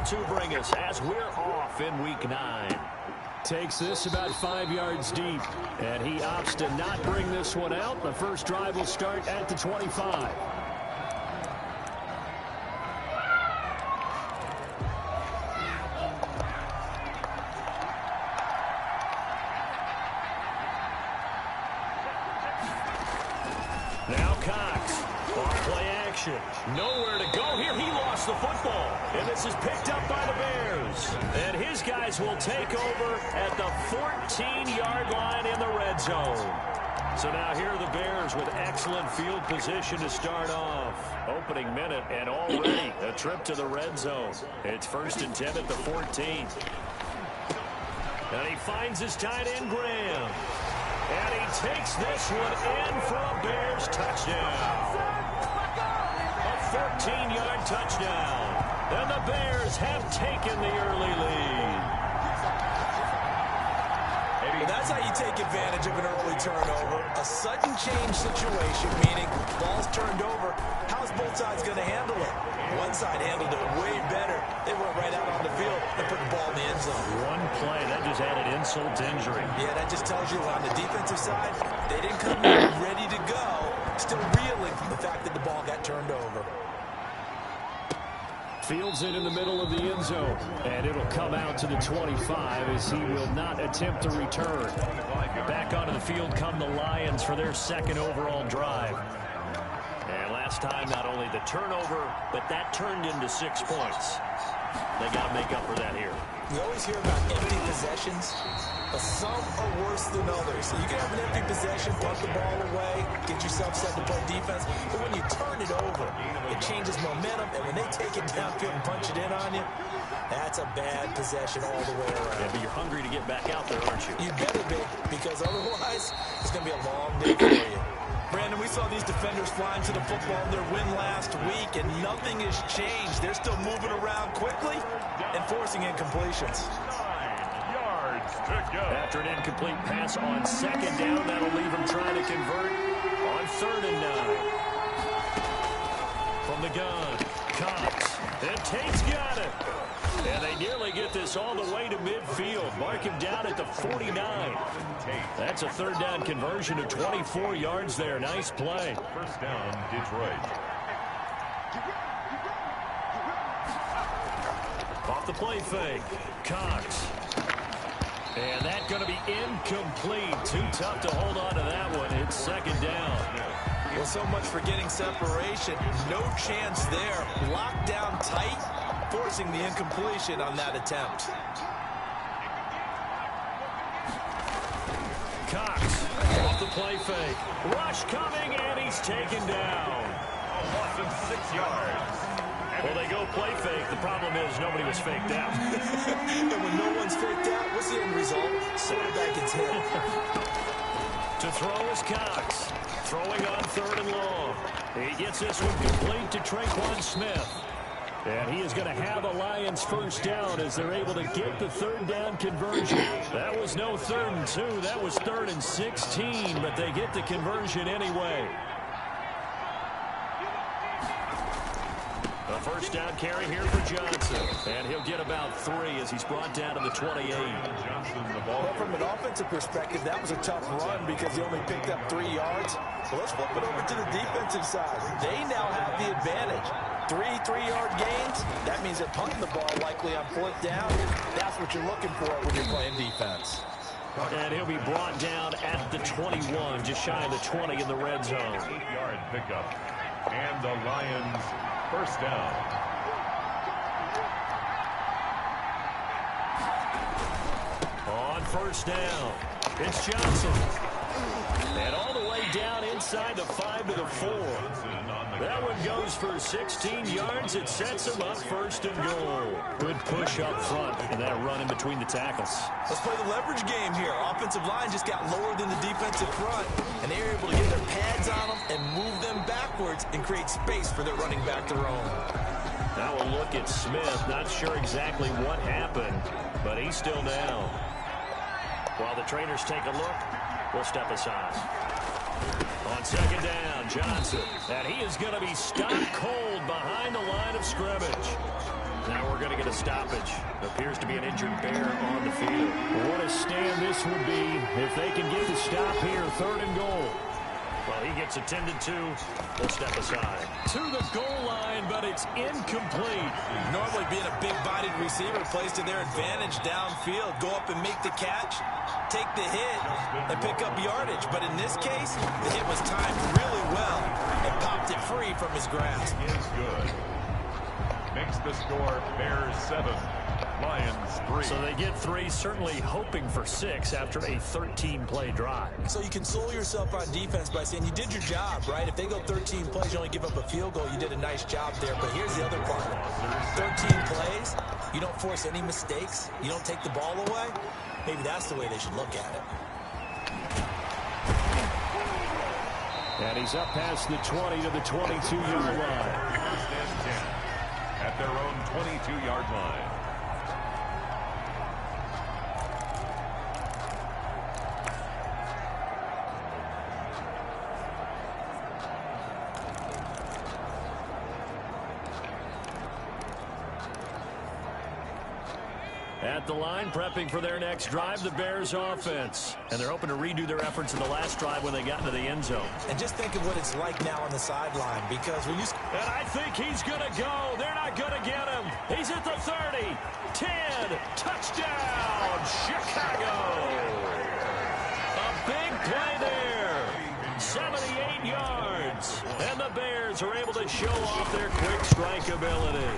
to bring us as we're off in Week 9. Takes this about 5 yards deep, and he opts to not bring this one out. The first drive will start at the 25. Now Cox, off play action. Nowhere to go here. He lost the football, and this is picked up by the Bears. And his guys will take over at the 14-yard line in the red zone. So now here are the Bears with excellent field position to start off. Opening minute, and already a trip to the red zone. It's 1st and 10 at the 14. And he finds his tight end, Graham. And he takes this one in for a Bears touchdown. A 14-yard touchdown. And the Bears have taken the early lead. Well, that's how you take advantage of an early turnover. A sudden change situation, meaning ball's turned over. How's both sides going to handle it? One side handled it way better. They went right out on the field and put the ball in the end zone. One play, that just added insult to injury. Yeah, that just tells you on the defensive side, they didn't come in ready to go, still reeling from the fact that the ball got turned over. Fields it in the middle of the end zone, and it'll come out to the 25 as he will not attempt to return. Back onto the field come the Lions for their second overall drive. And last time, not only the turnover, but that turned into 6 points. They got to make up for that here. We always hear about empty possessions, but some are worse than others. You can have an empty possession, punt the ball away, get yourself set to play defense, but when you turn it over, it changes momentum, and when they take it downfield and punch it in on you, that's a bad possession all the way around. Yeah, but you're hungry to get back out there, aren't you? You better be, because otherwise, it's going to be a long day for you. Brandon, we saw these defenders flying to the football in their win last week, and nothing has changed. They're still moving around quickly and forcing incompletions. 9 yards to go. After an incomplete pass on second down, that'll leave him trying to convert on 3rd and 9. From the gun, Cox, and Tate's got it. And they nearly get this all the way to midfield. Mark him down at the 49. That's a 3rd down conversion of 24 yards there. Nice play. 1st down, Detroit. Off the play fake, Cox. And that's going to be incomplete. Too tough to hold on to that one. It's 2nd down. Well, so much for getting separation. No chance there. Locked down tight, forcing the incompletion on that attempt. Cox off the play fake. Rush coming, and he's taken down. A loss of 6 yards. Well, they go play fake. The problem is nobody was faked out. And when no one's faked out, what's the end result? Quarterback gets hit. To throw is Cox. Throwing on 3rd and long. He gets this one complete to Traquan Smith. And he is going to have a Lions 1st down as they're able to get the 3rd down conversion. That was no 3rd and 2. That was 3rd and 16, but they get the conversion anyway. A 1st down carry here for Johnson. And he'll get about 3 as he's brought down to the 28. Johnson, the ball. Well, from an offensive perspective, that was a tough run because he only picked up 3 yards. Well, let's flip it over to the defensive side. They now have the advantage. 3 3-yard gains. That means they're punting the ball likely on 4th down. That's what you're looking for when you're playing defense. And he'll be brought down at the 21, just shy of the 20 in the red zone. 8-yard pickup. And the Lions 1st down. On 1st down, it's Johnson. And all the way down inside the 5 to the 4. That one goes for 16 yards. It sets him up 1st and goal. Good push up front and that run in between the tackles. Let's play the leverage game here. Offensive line just got lower than the defensive front, and they were able to get their pads on them and move them backwards and create space for their running back to roam. Now a look at Smith. Not sure exactly what happened, but he's still down. While the trainers take a look, we'll step aside. On 2nd down, Johnson. And he is going to be stopped cold behind the line of scrimmage. Now we're going to get a stoppage. Appears to be an injured bear on the field. What a stand this would be if they can get the stop here. 3rd and goal. Well, he gets attended to. We'll step aside. To the goal line, but it's incomplete. Normally being a big-bodied receiver plays to their advantage downfield. Go up and make the catch, take the hit, and pick up yardage. But in this case, the hit was timed really well and popped it free from his grasp. Is good. Makes the score Bears 7, Lions 3. So they get 3, certainly hoping for 6 after a 13-play drive. So you console yourself on defense by saying you did your job, right? If they go 13 plays, you only give up a field goal, you did a nice job there. But here's the other part. 13 plays, you don't force any mistakes, you don't take the ball away. Maybe that's the way they should look at it. And he's up past the 20 to the 22-yard line. First and 10 at their own 22-yard line. At the line, prepping for their next drive, the Bears offense. And they're hoping to redo their efforts in the last drive when they got into the end zone. And just think of what it's like now on the sideline, because when you... And I think he's going to go. They're not going to get him. He's at the 30, 10, touchdown, Chicago. A big play there. 78 yards. And the Bears are able to show off their quick strike ability.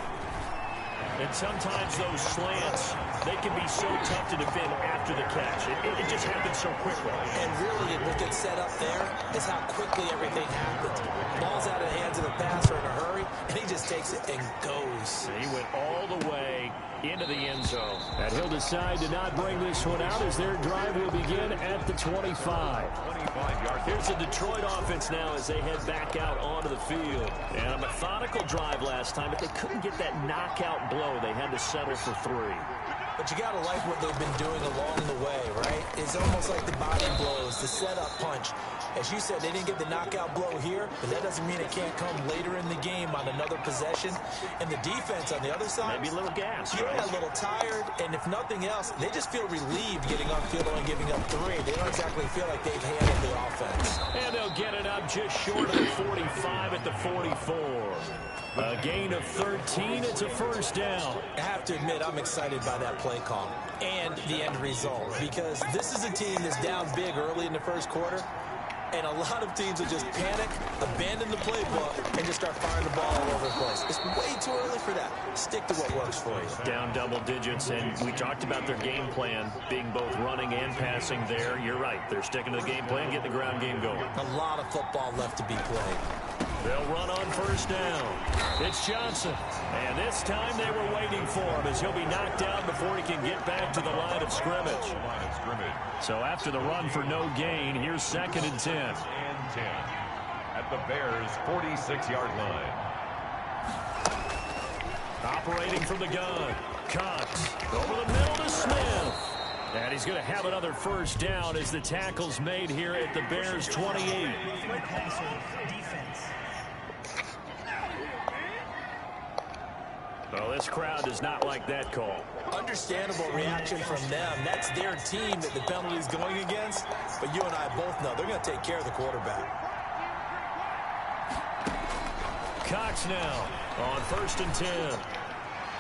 And sometimes those slants, they can be so tough to defend after the catch. It just happens so quickly. And really, what gets set up there is how quickly everything happens. Ball's out of the hands of the passer in a hurry, and he just takes it and goes. He went all the way into the end zone. And he'll decide to not bring this one out as their drive will begin at the 25. 25 yards. Here's the Detroit offense now as they head back out onto the field. And a methodical drive last time, but they couldn't get that knockout blow. They had to settle for 3. But you got to like what they've been doing along the way, right? It's almost like the body blows, the setup punch. As you said, they didn't get the knockout blow here, but that doesn't mean it can't come later in the game on another possession. And the defense on the other side, Maybe a little gas, yeah, right? a little tired. And if nothing else, they just feel relieved getting on field and giving up 3. They don't exactly feel like they've handled the offense. And they'll get it up just short of the 45 at the 44. A gain of 13. It's a first down. I have to admit, I'm excited by that play call and the end result, because this is a team that's down big early in the first quarter, and a lot of teams will just panic, abandon the playbook, and just start firing the ball all over the place. It's way too early for that. Stick to what works for you. Down double digits, and we talked about their game plan being both running and passing there. You're right. They're sticking to the game plan, getting the ground game going. A lot of football left to be played. They'll run on first down. It's Johnson. And this time they were waiting for him as he'll be knocked down before he can get back to the line of scrimmage. So after the run for no gain, here's 2nd and 10. And 10 at the Bears' 46-yard line. Operating from the gun. Cox over the middle to Smith. And he's going to have another first down as the tackle's made here at the Bears' 28. Well, this crowd does not like that call. Understandable reaction from them. That's their team that the penalty is going against. But you and I both know they're going to take care of the quarterback. Cox now on 1st and 10.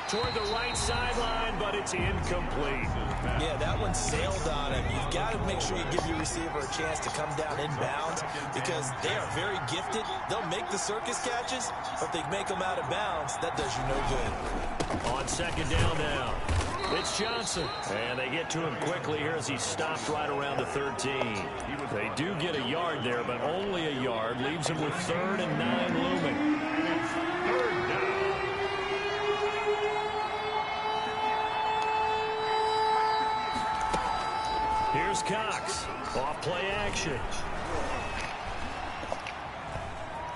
Toward the right sideline, but it's incomplete. Yeah, that one sailed on him. You've got to make sure you give your receiver a chance to come down inbounds, because they are very gifted. They'll make the circus catches, but if they make them out of bounds, that does you no good. On 2nd down now, it's Johnson. And they get to him quickly here as he's stopped right around the 13. They do get a yard there, but only a yard. Leaves him with 3rd and 9 looming. Here's Cox. Off play action.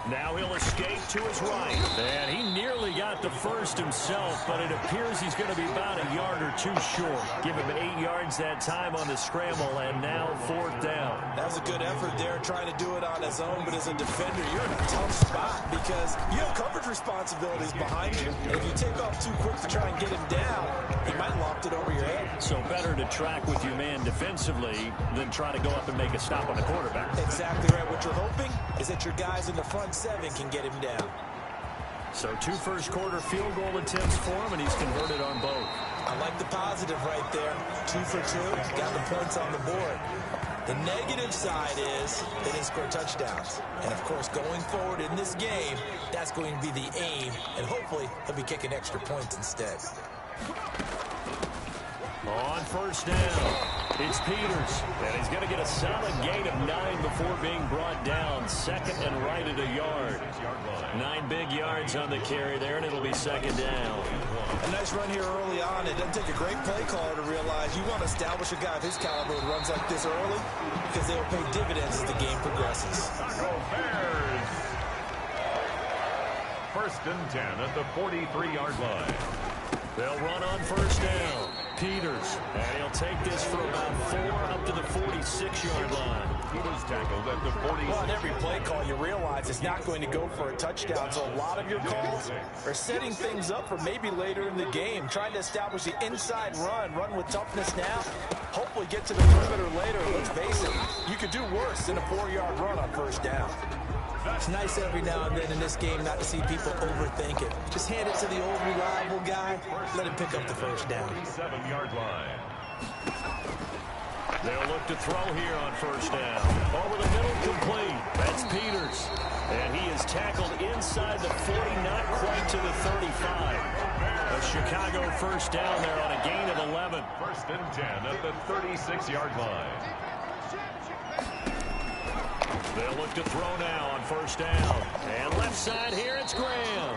Now he'll escape to his right. And he nearly got the first himself, but it appears he's going to be about a yard or two short. Give him 8 yards that time on the scramble, and now 4th down. That was a good effort there, trying to do it on his own, but as a defender, you're in a tough spot because you have coverage responsibilities behind you. And if you take off too quick to try and get him down, he might loft it over your head. So better to track with your man defensively than try to go up and make a stop on the quarterback. Exactly right. What you're hoping is that your guys in the front 7 can get him down. So 2 first-quarter field goal attempts for him, and he's converted on both. I like the positive right there. 2 for 2, got the points on the board. The negative side is they didn't score touchdowns. And, of course, going forward in this game, that's going to be the aim, and hopefully he'll be kicking extra points instead. On 1st down, it's Peters, and he's going to get a solid gain of 9 before being brought down. 2nd and right at a yard. 9 big yards on the carry there, and it'll be 2nd down. A nice run here early on. It doesn't take a great play caller to realize you want to establish a guy of his caliber who runs like this early because they will pay dividends as the game progresses. Go Bears! 1st and 10 at the 43-yard line. They'll run on 1st down. Peters, and he'll take this for about 4 up to the 46-yard line. He was tackled at the 46. Well, on every play call, you realize it's not going to go for a touchdown. So a lot of your calls are setting things up for maybe later in the game, trying to establish the inside run with toughness now. Hopefully get to the perimeter later. Let's face it, you could do worse than a 4-yard run on 1st down. It's nice every now and then in this game not to see people overthink it. Just hand it to the old reliable guy. Let him pick up the 1st down. 7-yard line. They'll look to throw here on 1st down. Over the middle, complete. That's Peters. And he is tackled inside the 40, not quite to the 35. A Chicago 1st down there on a gain of 11. 1st and 10 at the 36-yard line. They'll look to throw now on 1st down. And left side here, it's Graham.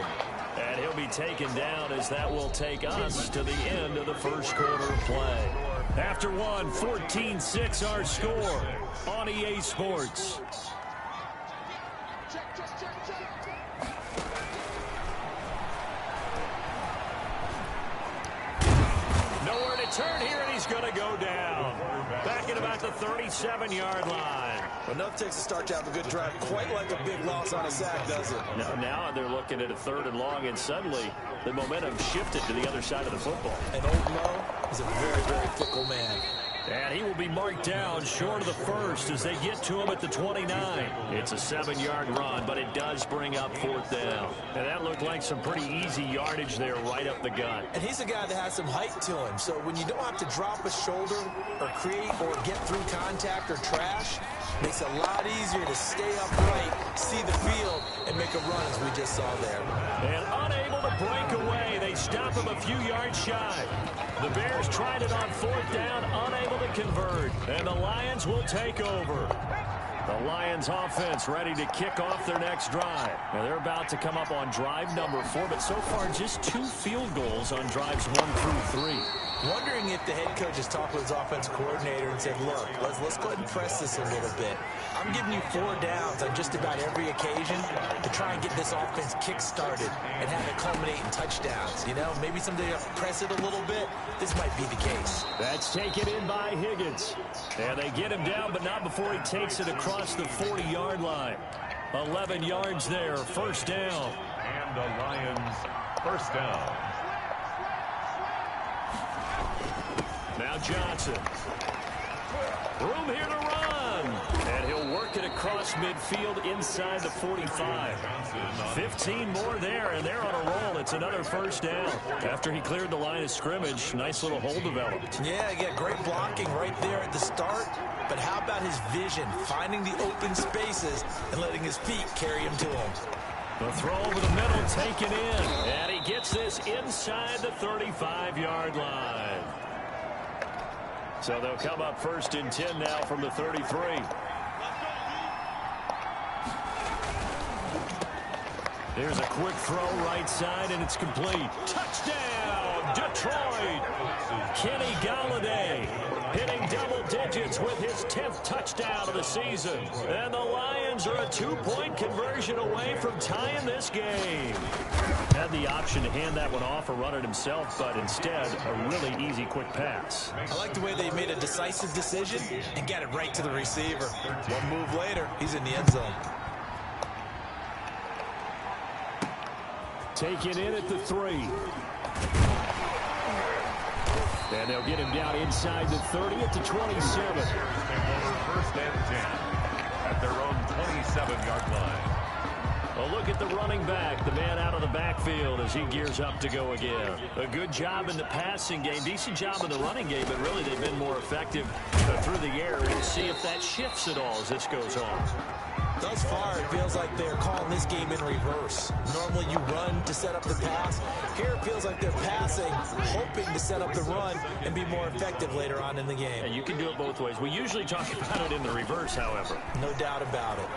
And he'll be taken down as that will take us to the end of the 1st quarter of play. After one, 14-6 our score on EA Sports. Nowhere to turn here, and he's going to go down. Back at about the 37-yard line. Enough takes to start to have a good drive. Quite like a big loss on a sack, does it? Now they're looking at a 3rd and long, and suddenly the momentum shifted to the other side of the football. And old Mo is a very, very fickle man. And he will be marked down short of the 1st as they get to him at the 29. It's a 7-yard run, but it does bring up 4th down. And that looked like some pretty easy yardage there right up the gut. And he's a guy that has some height to him. So when you don't have to drop a shoulder or create or get through contact or trash, makes it a lot easier to stay upright, see the field, and make a run as we just saw there. And unable to break away. They stop him a few yards shy. The Bears tried it on 4th down, unable to convert. And the Lions will take over. The Lions offense ready to kick off their next drive. Now they're about to come up on drive number 4, but so far just 2 field goals on drives 1 through 3. Wondering if the head coach has talked with his offensive coordinator and said, look, let's go ahead and press this a little bit. I'm giving you 4 downs on just about every occasion to try and get this offense kick-started and have it culminate in touchdowns. You know, maybe someday I'll press it a little bit. This might be the case. That's taken in by Higgins. And they get him down, but not before he takes it across the 40-yard line. 11 yards there, 1st down. And the Lions 1st down. Now Johnson. Room here to run. And he'll work it across midfield inside the 45. 15 more there, and they're on a roll. It's another 1st down. After he cleared the line of scrimmage, nice little hole developed. Yeah, great blocking right there at the start. But how about his vision, finding the open spaces and letting his feet carry him to him? The throw over the middle taken in. And he gets this inside the 35-yard line. So they'll come up 1st and 10 now from the 33. There's a quick throw right side, and it's complete. Touchdown, Detroit! Kenny Galladay hitting double digits Lions with his 10th touchdown of the season. And the Lions are a 2-point conversion away from tying this game. Had the option to hand that one off or run it himself, but instead, a really easy, quick pass. I like the way they made a decisive decision and got it right to the receiver. One move later, he's in the end zone. Taken in at the 3. And they'll get him down inside the 30 at the 27. First and 10 at their own 27-yard line. A look at the running back, the man out of the backfield as he gears up to go again. A good job in the passing game, decent job in the running game, but really they've been more effective through the air. We'll see if that shifts at all as this goes on. Thus far, it feels like they're calling this game in reverse. Normally you run to set up the pass. Here it feels like they're passing, hoping to set up the run and be more effective later on in the game. And you can do it both ways. We usually talk about it in the reverse, however. No doubt about it.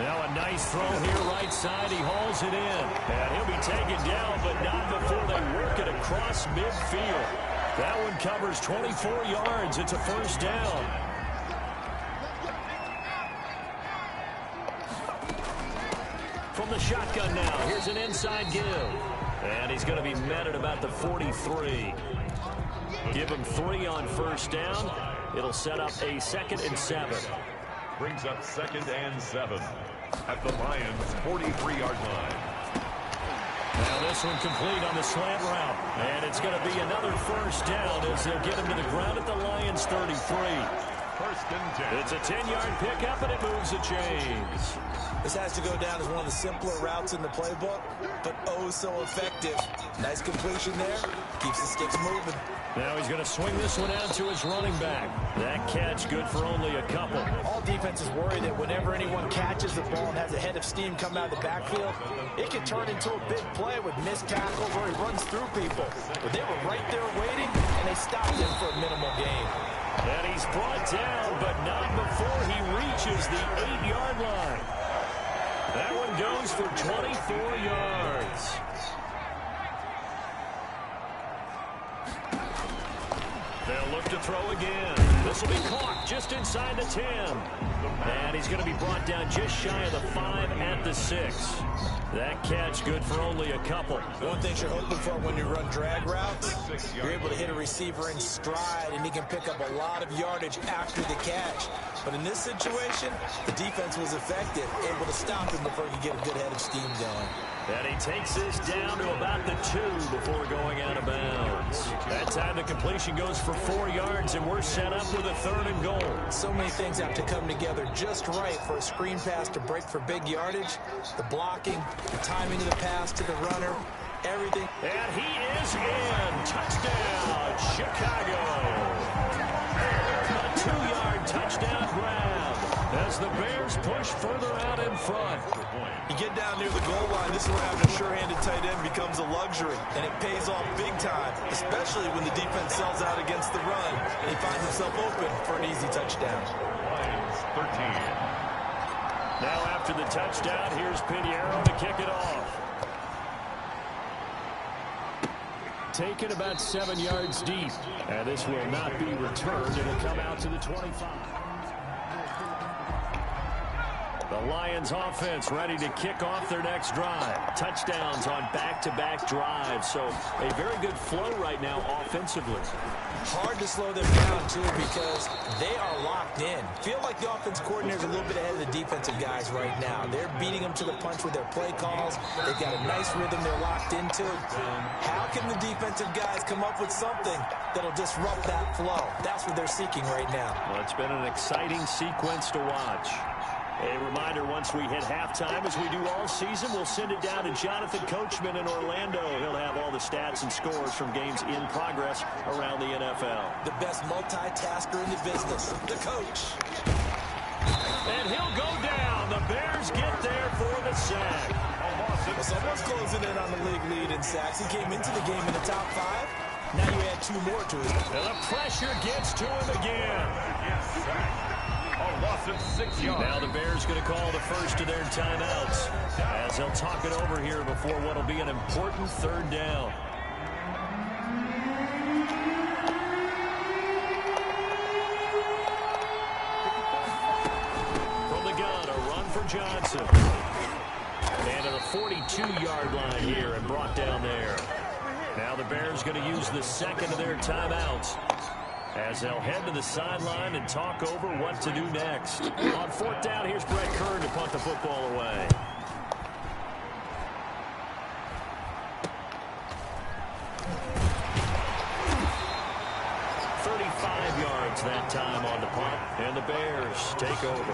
Now a nice throw here right side. He hauls it in. And he'll be taken down, but not before they work it across midfield. That one covers 24 yards. It's a first down. From the shotgun now, here's an inside give. And he's going to be met at about the 43. Give him 3 on first down. It'll set up a 2nd and 7. Brings up 2nd and 7 at the Lions' 43-yard line. Now this one complete on the slant route. And it's going to be another first down as they'll get him to the ground at the Lions' 33. First and 10. It's a 10-yard pickup, and it moves the chains. This has to go down as one of the simpler routes in the playbook, but oh so effective. Nice completion there. Keeps the sticks moving. Now he's going to swing this one out to his running back. That catch good for only a couple. All defenses worry that whenever anyone catches the ball and has a head of steam come out of the backfield, it can turn into a big play with missed tackles where he runs through people. But they were right there waiting, and they stopped him for a minimal gain. And he's brought down, but not before he reaches the 8-yard line. That one goes for 24 yards. They'll look to throw again. This will be caught just inside the 10. And he's going to be brought down just shy of the 5 at the 6. That catch good for only a couple. One thing you're hoping for when you run drag routes, you're able to hit a receiver in stride, and he can pick up a lot of yardage after the catch. But in this situation, the defense was effective, able to stop him before he could get a good head of steam going. And he takes this down to about the 2 before going out of bounds. That time the completion goes for 4 yards, and we're set up with a 3rd and goal. So many things have to come together just right for a screen pass to break for big yardage. The blocking, the timing of the pass to the runner, everything. And he is in. Touchdown, Chicago. A 2-yard touchdown grab as the Bears push further out in front. You get down near the goal line, this is where having a sure-handed tight end becomes a luxury, and it pays off big time, especially when the defense sells out against the run, and he finds himself open for an easy touchdown. Lions 13. Now after the touchdown, here's Pinheiro to kick it off. Taken about 7 yards deep, and this will not be returned. It'll come out to the 25. The Lions offense ready to kick off their next drive. Touchdowns on back-to-back drives, so a very good flow right now offensively. Hard to slow them down, too, because they are locked in. Feel like the offense coordinator's a little bit ahead of the defensive guys right now. They're beating them to the punch with their play calls. They've got a nice rhythm they're locked into. How can the defensive guys come up with something that'll disrupt that flow? That's what they're seeking right now. Well, it's been an exciting sequence to watch. A reminder, once we hit halftime, as we do all season, we'll send it down to Jonathan Coachman in Orlando. He'll have all the stats and scores from games in progress around the NFL. The best multitasker in the business, the coach. And he'll go down. The Bears get there for the sack. Well, someone's closing in on the league lead in sacks. He came into the game in the top 5. Now you add 2 more to it. And the pressure gets to him again. Yes, a loss of 6 yards. Now the Bears going to call the first of their timeouts as they'll talk it over here before what will be an important 3rd down. Johnson. And to the 42-yard line here and brought down there. Now the Bears going to use the second of their timeouts as they'll head to the sideline and talk over what to do next. On fourth down, here's Brett Kern to punt the football away. 35 yards that time on the punt, and the Bears take over.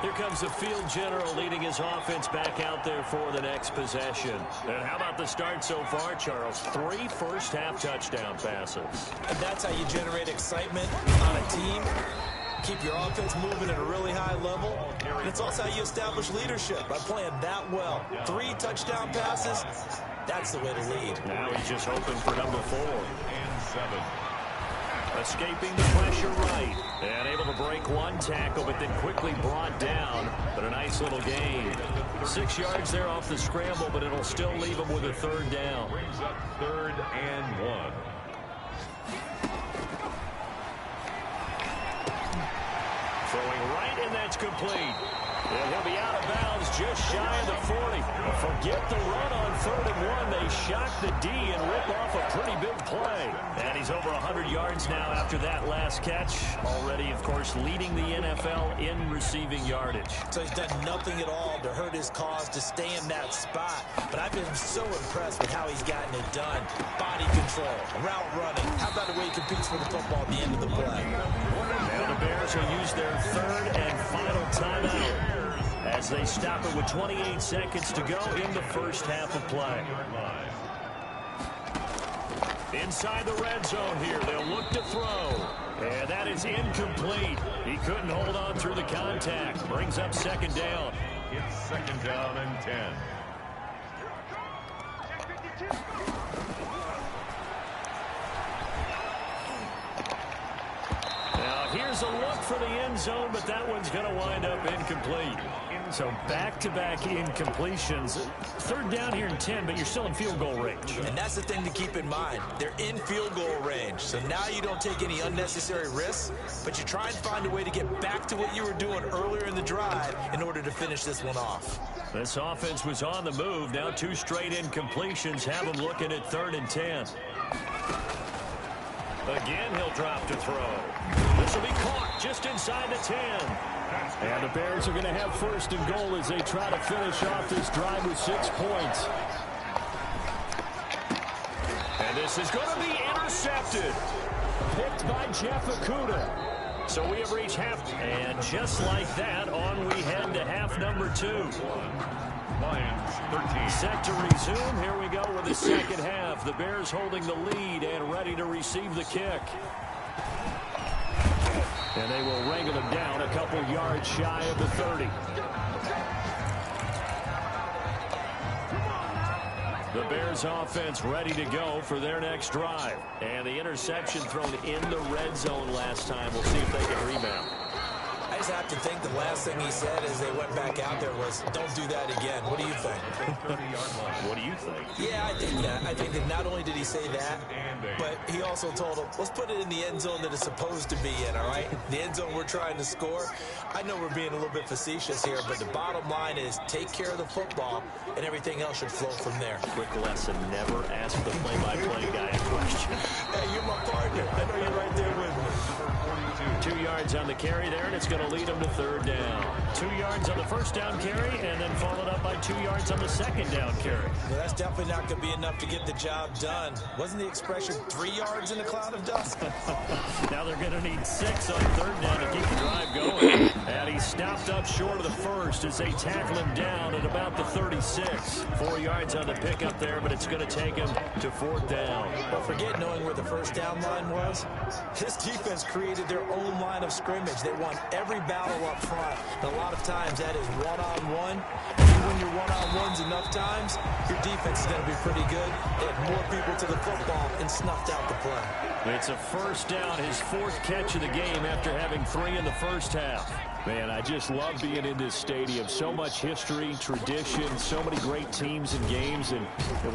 Here comes the field general leading his offense back out there for the next possession. And how about the start so far, Charles? 3 first-half touchdown passes. And that's how you generate excitement on a team. Keep your offense moving at a really high level. And it's also how you establish leadership by playing that well. 3 touchdown passes, that's the way to lead. Now he's just hoping for number 4. And 7. Escaping the pressure right. And able to break one tackle, but then quickly brought down. But a nice little gain. 6 yards there off the scramble, but it'll still leave him with a third down. Brings up 3rd and 1. Throwing right, and that's complete. And he'll be out of bounds just shy of the 40. Forget the run on 3rd and 1. They shock the D and rip off a pretty big play. And he's over 100 yards now after that last catch. Already, of course, leading the NFL in receiving yardage. So he's done nothing at all to hurt his cause to stay in that spot. But I've been so impressed with how he's gotten it done. Body control, route running. How about the way he competes for the football at the end of the play? Now the Bears will use their 3rd and final timeout as they stop it with 28 seconds to go in the first half of play. Inside the red zone here, they'll look to throw. And that is incomplete. He couldn't hold on through the contact. Brings up 2nd down. It's 2nd down and 10. Now here's a look for the end zone, but that one's going to wind up incomplete. So back-to-back incompletions. 3rd down here and 10, but you're still in field goal range. And that's the thing to keep in mind. They're in field goal range. So now you don't take any unnecessary risks, but you try and find a way to get back to what you were doing earlier in the drive in order to finish this one off. This offense was on the move. Now 2 straight incompletions have them looking at 3rd and 10. Again, he'll drop to throw. This will be caught just inside the 10. And the Bears are going to have 1st and goal as they try to finish off this drive with 6 points. And this is going to be intercepted. Picked by Jeff Okudah. So we have reached half. And just like that, on we head to half number 2. Lions 13. Set to resume. Here we go with the second half. The Bears holding the lead and ready to receive the kick. And they will wrangle him down a couple yards shy of the 30. The Bears offense ready to go for their next drive. And the interception thrown in the red zone last time. We'll see if they can rebound. I just have to think the last thing he said as they went back out there was, don't do that again. What do you think? What do you think? Yeah, I think that. I think that not only did he say that, but he also told them, let's put it in the end zone that it's supposed to be in, all right? The end zone we're trying to score. I know we're being a little bit facetious here, but the bottom line is take care of the football, and everything else should flow from there. Quick lesson, never ask the play-by-play guy a question. Hey, you're my partner. I know you're right there with me. 2 yards on the carry there, and it's going to lead them to 3rd down. 2 yards on the first down carry, and then followed up by 2 yards on the second down carry. Well, that's definitely not going to be enough to get the job done. Wasn't the expression 3 yards in a cloud of dust? Now they're going to need 6 on 3rd down to keep the drive going. And he stopped up short of the first as they tackle him down at about the 36. 4 yards on the pickup there, but it's going to take him to 4th down. Well, forget knowing where the first down line was. This defense created their own line of scrimmage. They won every battle up front. And a lot of times that is one-on-one. If you win your one-on-ones enough times, your defense is going to be pretty good. They had more people to the football and snuffed out the play. It's a first down, his 4th catch of the game after having 3 in the first half. Man, I just love being in this stadium. So much history, tradition, so many great teams and games, and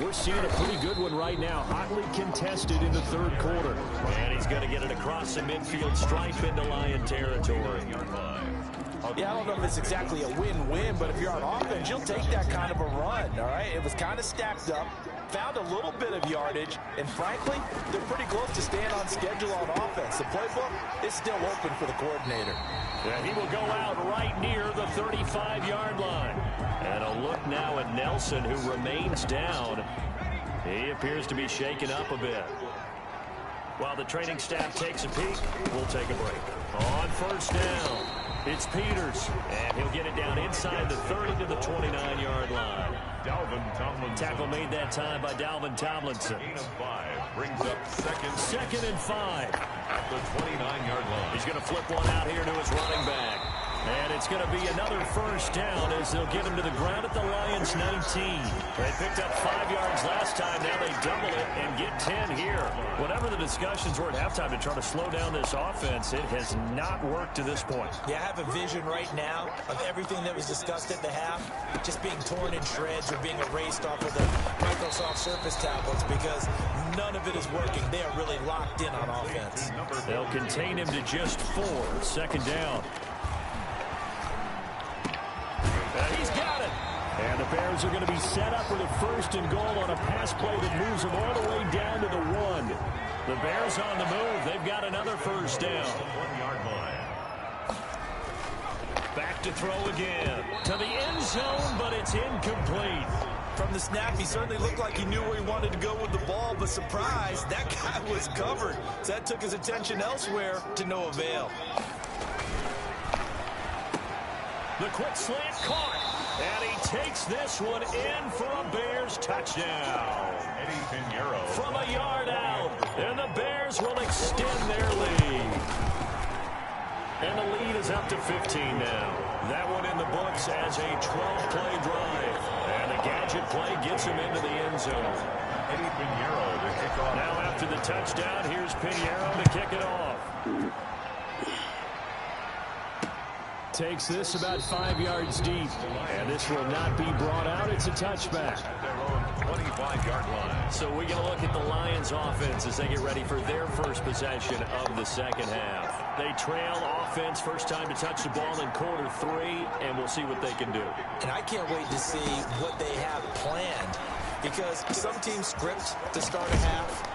we're seeing a pretty good one right now. Hotly contested in the 3rd quarter. And he's going to get it across the midfield stripe into Lion territory. Yeah, I don't know if it's exactly a win-win, but if you're on offense, you'll take that kind of a run, all right? It was kind of stacked up, found a little bit of yardage, and frankly, they're pretty close to staying on schedule on offense. The playbook is still open for the coordinator. And he will go out right near the 35-yard line. And a look now at Nelson, who remains down. He appears to be shaken up a bit. While the training staff takes a peek, we'll take a break. On first down, it's Peters, and he'll get it down inside the 30 to the 29-yard line. Dalvin Tomlinson. Tackle made that time by Dalvin Tomlinson. Gain of 5 brings up Second and 5. At the 29-yard line. He's going to flip one out here to his running back. And it's going to be another first down as they'll get him to the ground at the Lions' 19. They picked up 5 yards last time. Now they double it and get 10 here. Whatever the discussions were at halftime to try to slow down this offense, it has not worked to this point. Yeah, I have a vision right now of everything that was discussed at the half just being torn in shreds or being erased off of the Microsoft Surface tablets because none of it is working. They are really locked in on offense. They'll contain him to just 4. Second down. He's got it. And the Bears are going to be set up with a first and goal on a pass play that moves them all the way down to the 1. The Bears on the move. They've got another first down. 1-yard line. Back to throw again. To the end zone, but it's incomplete. From the snap, he certainly looked like he knew where he wanted to go with the ball, but surprise, that guy was covered. So that took his attention elsewhere to no avail. The quick slant caught. And he takes this one in for a Bears touchdown. Eddie Pinheiro. From a yard out. And the Bears will extend their lead. And the lead is up to 15 now. That one in the books as a 12-play drive. And the gadget play gets him into the end zone. Eddie Pinheiro to kick off. Now after the touchdown, here's Pinheiro to kick it off. Takes this about 5 yards deep. And this will not be brought out. It's a touchback. At their own 25-yard line. So we're going to look at the Lions offense as they get ready for their first possession of the second half. They trail offense, first time to touch the ball in quarter 3, and we'll see what they can do. And I can't wait to see what they have planned because some teams script to start a half.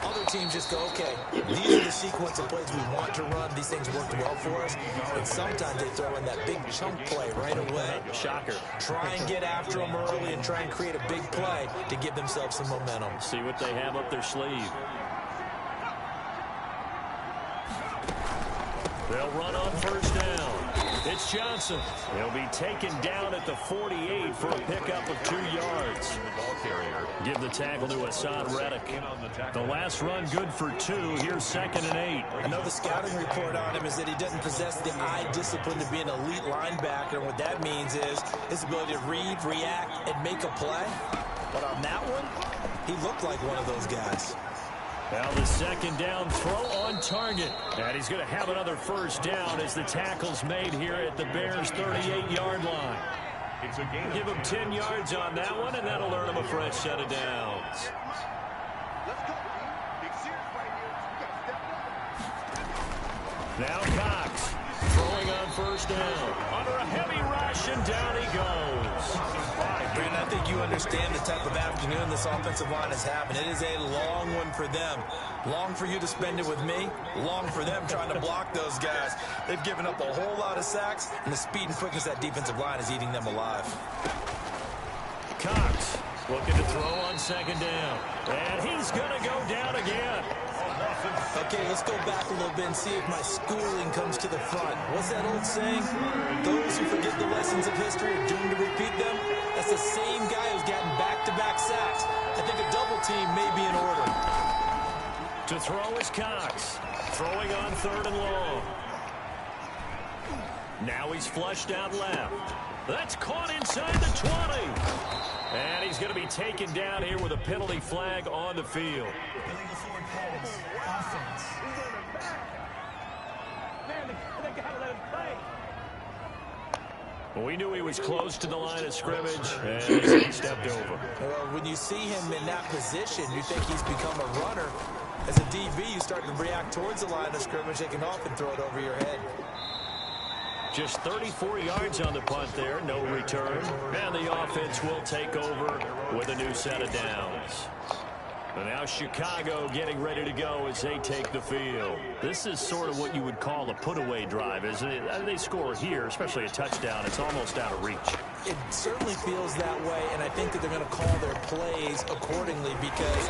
Other teams just go, okay, these are the sequence of plays we want to run. These things worked well for us. And sometimes they throw in that big chunk play right away. Shocker. Try and get after them early and try and create a big play to give themselves some momentum. See what they have up their sleeve. They'll run on first down. It's Johnson. He'll be taken down at the 48 for a pickup of 2 yards. The ball carrier. Give the tackle to Hassan Reddick. The last run good for 2. Here's 2nd and 8. I know the scouting report on him is that he doesn't possess the eye discipline to be an elite linebacker. And what that means is his ability to read, react, and make a play. But on that one, he looked like one of those guys. Now the second down throw on target. And he's going to have another first down as the tackle's made here at the Bears' 38-yard line. It's a gain. Give him 10 yards on that one, and that'll earn him a fresh set of downs. Now Cox throwing on first down. Under a heavy rush, and down he goes. Brandon, I think you understand the type of afternoon this offensive line is having. It is a long one for them. Long for you to spend it with me. Long for them trying to block those guys. They've given up a whole lot of sacks, and the speed and quickness of that defensive line is eating them alive. Cox looking to throw on second down. And he's going to go down again. Okay, let's go back a little bit and see if my schooling comes to the front. What's that old saying? Those who forget the lessons of history are doomed to repeat them. That's the same guy who's gotten back-to-back sacks. I think a double team may be in order. To throw is Cox. Throwing on 3rd and long. Now he's flushed out left. That's caught inside the 20. And he's going to be taken down here with a penalty flag on the field. Illegal forward calls. Offense. They gotta let him play. Well, we knew he was close to the line of scrimmage, and he stepped over. Well, when you see him in that position, you think he's become a runner. As a DB, you start to react towards the line of scrimmage. They can often throw it over your head. Just 34 yards on the punt there, no return. And the offense will take over with a new set of downs. And now Chicago getting ready to go as they take the field. This is sort of what you would call a put-away drive, isn't it? They score here, especially a touchdown. It's almost out of reach. It certainly feels that way, and I think that they're going to call their plays accordingly because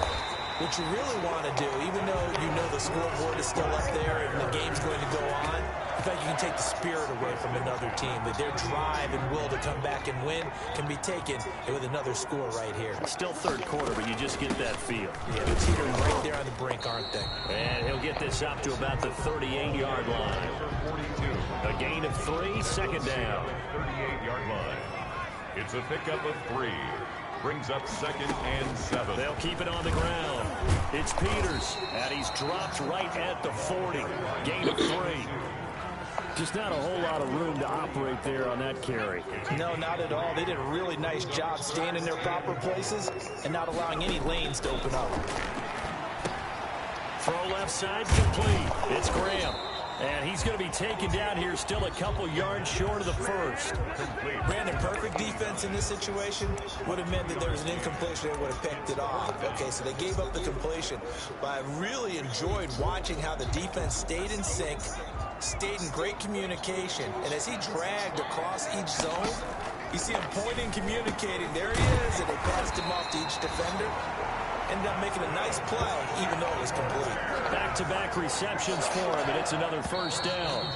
what you really want to do, even though you know the scoreboard is still up there and the game's going to go on, in fact, you can take the spirit away from another team. That their drive and will to come back and win can be taken with another score right here. Still third quarter, but you just get that feel. Yeah, they're teetering right there on the brink, aren't they? And he'll get this up to about the 38-yard line. A gain of 3, second down. 38-yard line. It's a pickup of 3. Brings up 2nd and 7. They'll keep it on the ground. It's Peters, and he's dropped right at the 40. Gain of 3. Just not a whole lot of room to operate there on that carry. No, not at all. They did a really nice job staying in their proper places and not allowing any lanes to open up. Throw left side, complete. It's Graham. And he's going to be taken down here, still a couple yards short of the first. Brandon, perfect defense in this situation would have meant that there was an incompletion that would have picked it off. Okay, so they gave up the completion. But I really enjoyed watching how the defense stayed in sync, stayed in great communication. And as he dragged across each zone, you see him pointing, communicating. There he is, and they passed him off to each defender. Ended up making a nice play, even though it was complete. Back-to-back receptions for him, and it's another first down.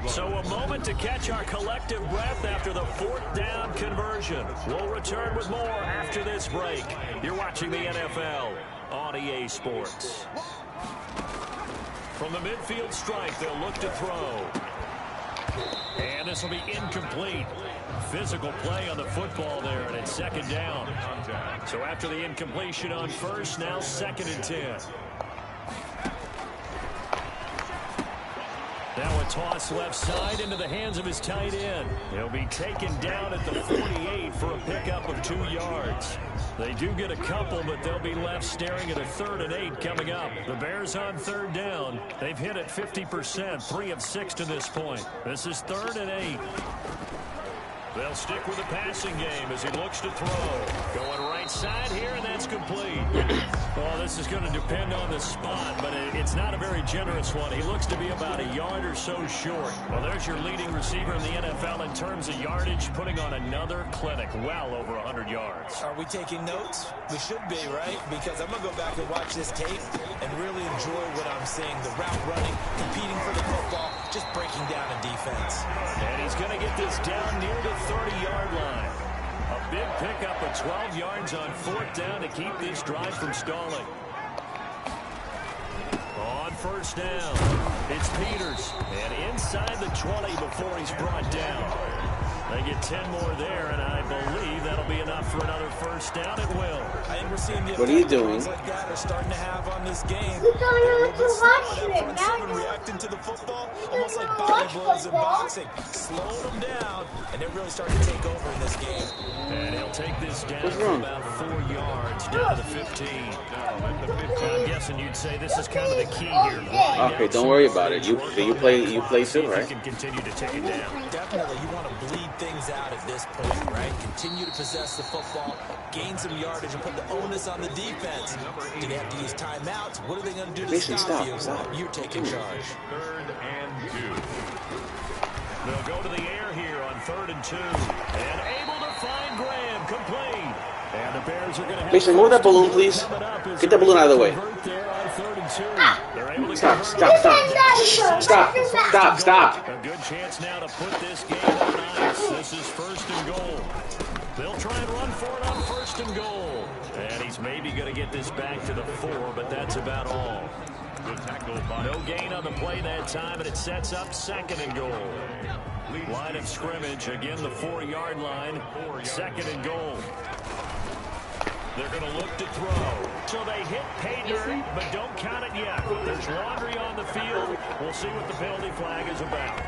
So a moment to catch our collective breath after the 4th down conversion. We'll return with more after this break. You're watching the NFL on EA Sports. From the midfield stripe, they'll look to throw. And this will be incomplete. Physical play on the football there, and it's 2nd down. So after the incompletion on first, now 2nd and 10. Now a toss left side into the hands of his tight end. He'll be taken down at the 48 for a pickup of 2 yards. They do get a couple, but they'll be left staring at a 3rd and 8 coming up. The Bears on 3rd down. They've hit it 50%, 3 of 6 to this point. This is 3rd and 8. They'll stick with the passing game as he looks to throw. Going right side here, and that's complete. Well, this is going to depend on the spot, but it's not a very generous one. He looks to be about a yard or so short. Well, there's your leading receiver in the NFL in terms of yardage, putting on another clinic, well over 100 yards. Are we taking notes? We should be, right? Because I'm going to go back and watch this tape and really enjoy what I'm seeing. The route running, competing for the football, just breaking down in defense. And he's going to get this down near the 30-yard line. A big pickup of 12 yards on 4th down to keep this drive from stalling. On 1st down, it's Peters. And inside the 20 before he's brought down. They get 10 more there, and I believe that'll be enough for another 1st down. It will. I think we're seeing the what are you doing? like that are starting to have on this game. You told me not to watch it. Now Now you reacting to the football, almost like wanna body watch blows in football? boxing. Slowing them down, and they're really starting to take over in this game. And he'll take this down What's for wrong? about 4 yards down to the 15. I'm guessing you'd say this is kind of the key here. Okay, don't worry about it. You play too, right? You can continue to take it down. Definitely, you want to bleed things out at this point, right? Continue to possess the football, gain some yardage, and put the onus on the defense. Do they have to use timeouts? What are they going to do to Mason, stop stop. you? You're taking charge. 3rd and 2. They'll go to the air here on 3rd and 2. And able to find Graham, complete. And the Bears are going to have Mason, move that balloon, please. Get that balloon out of the way. There on 3rd and 2. They're able to Stop, convert stop. A good chance now to put this game on ice. This is 1st and goal. They'll try and run for it on 1st and goal. And he's maybe going to get this back to the 4, but that's about all. Good tackle by No gain on the play that time, and it sets up 2nd and goal. Line of scrimmage, again the 4-yard line, 2nd and goal. They're going to look to throw. So they hit pay dirt, but don't count it yet. There's laundry on the field. We'll see what the penalty flag is about.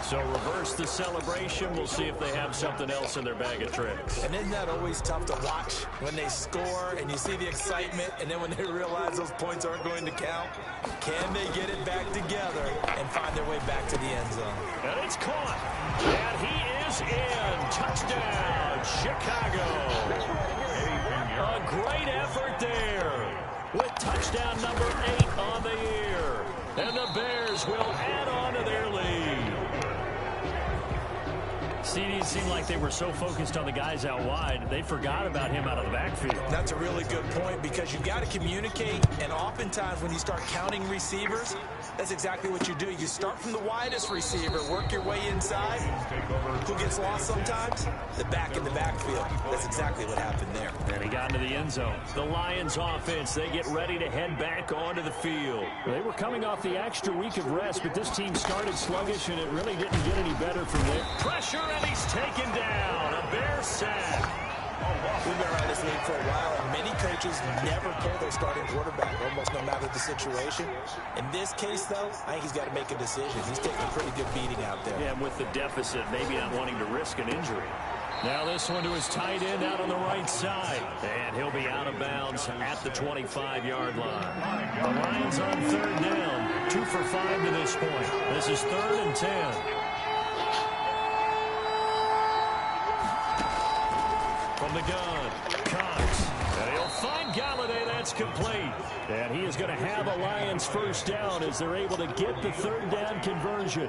So reverse the celebration. We'll see if they have something else in their bag of tricks. And isn't that always tough to watch when they score and you see the excitement, and then when they realize those points aren't going to count? Can they get it back together and find their way back to the end zone? And it's caught. And he is in. Touchdown, Chicago. A great effort there with touchdown number 8 on the year. And the Bears will add on to their lead. CD seemed like they were so focused on the guys out wide, they forgot about him out of the backfield. That's a really good point because you've got to communicate, and oftentimes when you start counting receivers, that's exactly what you do. You start from the widest receiver, work your way inside. Who gets lost sometimes? The back in the backfield. That's exactly what happened there. And he got into the end zone. The Lions offense, they get ready to head back onto the field. They were coming off the extra week of rest, but this team started sluggish, and it really didn't get any better from there. Pressure, and he's taken down. A Bear sack. We've been around this league for a while, and many coaches never pull their starting quarterback, almost no matter the situation. In this case, though, I think he's got to make a decision. He's taking a pretty good beating out there. Yeah, with the deficit, maybe not wanting to risk an injury. Now this one to his tight end out on the right side. And he'll be out of bounds at the 25-yard line. The Lions on 3rd down. 2 for 5 to this point. This is 3rd and 10. From the gun, Cox. And he'll find Galladay. That's complete. And he is going to have a Lions first down as they're able to get the 3rd down conversion.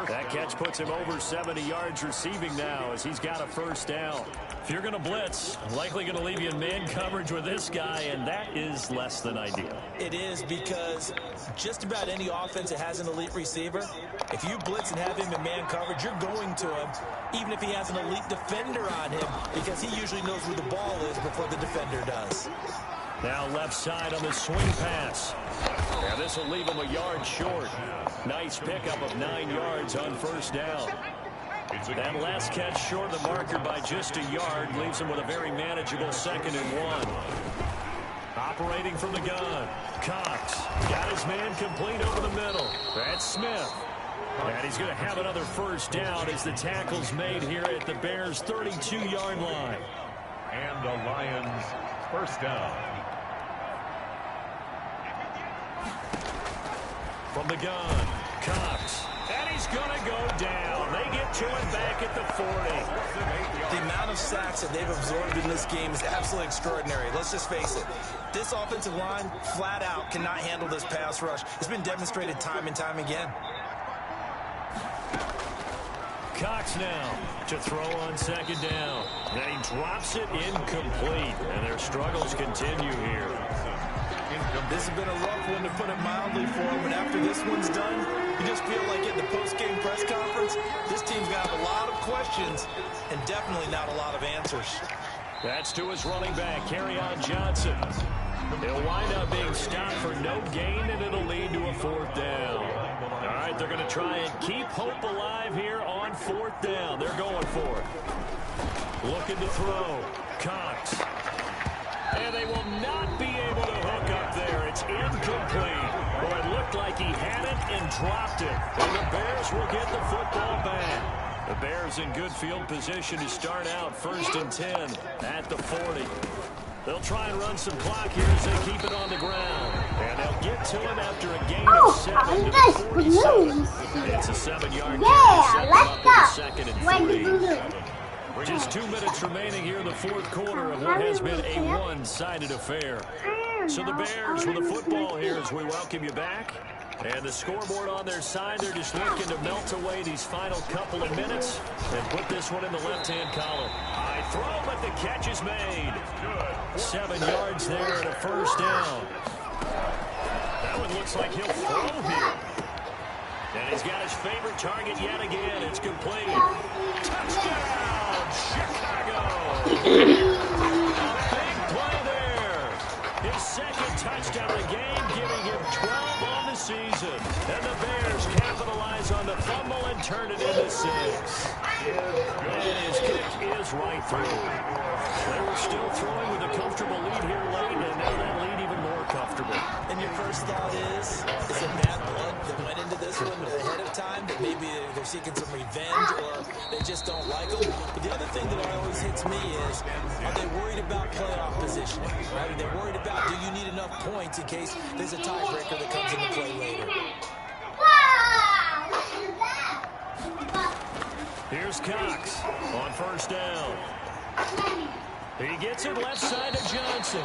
That catch puts him over 70 yards receiving now as he's got a first down. If you're going to blitz, likely going to leave you in man coverage with this guy, and that is less than ideal. It is because just about any offense that has an elite receiver, if you blitz and have him in man coverage, you're going to him, even if he has an elite defender on him, because he usually knows where the ball is before the defender does. Now left side on the swing pass. Now this will leave him a yard short. Nice pickup of 9 yards on first down. That last catch short of the marker by just a yard leaves him with a very manageable 2nd and 1. Operating from the gun. Cox got his man complete over the middle. That's Smith. And he's going to have another first down as the tackle's made here at the Bears' 32-yard line. And the Lions first down. From the gun, Cox. And he's going to go down. They get to him back at the 40. The amount of sacks that they've absorbed in this game is absolutely extraordinary. Let's just face it. This offensive line, flat out, cannot handle this pass rush. It's been demonstrated time and time again. Cox now to throw on 2nd down. Then he drops it incomplete. And their struggles continue here. This has been a rough one, to put it mildly, for him. And after this one's done, you just feel like at the post-game press conference, this team's got a lot of questions and definitely not a lot of answers. That's to his running back, Kerryon Johnson. He'll wind up being stopped for no gain, and it'll lead to a 4th down. All right, they're going to try and keep hope alive here on 4th down. They're going for it. Looking to throw. Cox. And they will not be able to hook up there. It's incomplete. Well, it looked like he had it and dropped it. And the Bears will get the football back. The Bears in good field position to start out 1st and 10 at the 40. They'll try and run some clock here as they keep it on the ground. And they'll get to him after a gain of 7 to the 47. It's a 7-yard carry. Let's go. 2nd and 3. Just 2 minutes remaining here in the 4th quarter of what has been a one-sided affair. So the Bears with the football here as we welcome you back. And the scoreboard on their side, they're just looking to melt away these final couple of minutes and put this one in the left-hand column. High throw, but the catch is made. 7 yards there and a first down. That one looks like he'll throw here. And he's got his favorite target yet again. It's complete. Touchdown, Chicago! A big play there. His 2nd touchdown of the game, giving him 12 on the season. And the Bears capitalize on the fumble and turn it into 6. And his kick is right through. They were still throwing with a comfortable lead here late, and now that lead even more comfortable. And your first thought is it bad blood that went into this one ahead of time that maybe they're seeking some revenge or they just don't like them. But the other thing that always hits me is, are they worried about playoff positioning? Right? Are they worried about, do you need enough points in case there's a tiebreaker that comes into play later? Here's Cox on first down. He gets it left side to Johnson.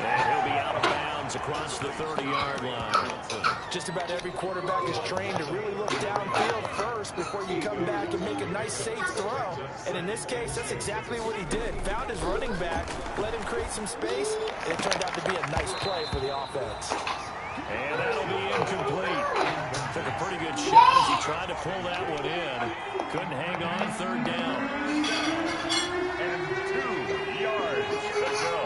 And he'll be out of bounds across the 30-yard line. Just about every quarterback is trained to really look downfield first before you come back and make a nice, safe throw. And in this case, that's exactly what he did. Found his running back, let him create some space, and it turned out to be a nice play for the offense. And that'll be incomplete. Took a pretty good shot as he tried to pull that one in. Couldn't hang on third down. And 2 yards to go.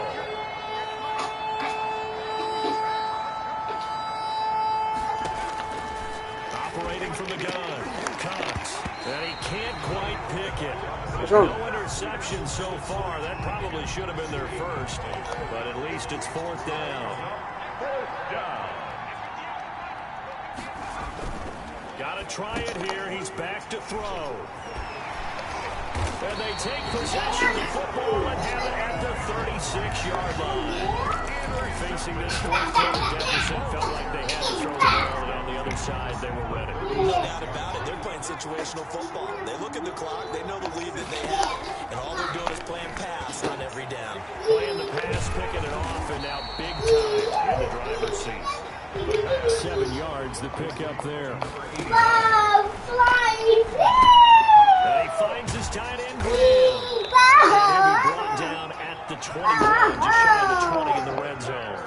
Operating from the gun, Cox. And he can't quite pick it. No interception so far. That probably should have been their first. But at least it's fourth down. Fourth down. Got to try it here. He's back to throw. And they take possession of the football and have it at the 36-yard line. Facing this fourth-quarter deficit, felt like they had to throw the ball, and on the other side, they were ready. No doubt about it. They're playing situational football. They look at the clock. They know the lead that they have, and all they're doing is playing pass on every down. Playing the pass, picking it off, and now big time in the driver's seat. 7 yards, the pickup there. And he finds his tight end, Graham. And he'll be brought down at the 21, just shy of the 20 in the red zone.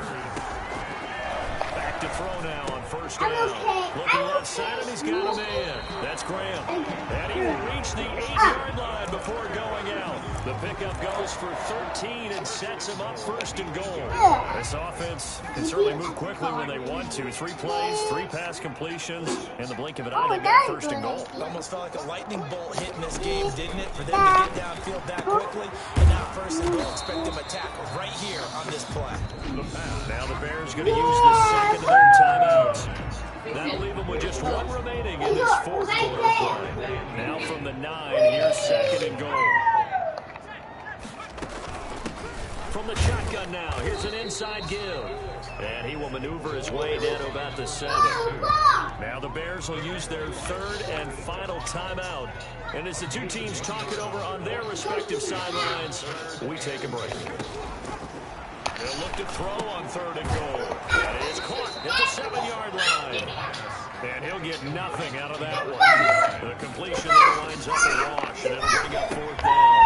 Back to throw now on first down. Looking left side, and he's got a man. That's Graham. And he will reach the 8-yard line before going out. The pickup goes for 13 and sets him up first and goal. This offense can certainly move quickly when they want to. 3 plays, 3 pass completions. In the blink of an eye, they've got first and goal. It almost felt like a lightning bolt hit in this game, didn't it? For them to get downfield that quickly. And now first and goal, expect them to tackle right here on this play. Now the Bears going to use the second of their timeouts. That'll leave them with just 1 remaining in this fourth quarter play. Now from the 9, here's second and goal. From the shotgun now, here's an inside give. And he will maneuver his way down to about the 7. Now the Bears will use their 3rd and final timeout. And as the two teams talk it over on their respective sidelines, we take a break. They'll look to throw on 3rd and goal. And it is caught at the 7-yard line. And he'll get nothing out of that one. The completion there winds up a wash, and it'll bring up 4th down.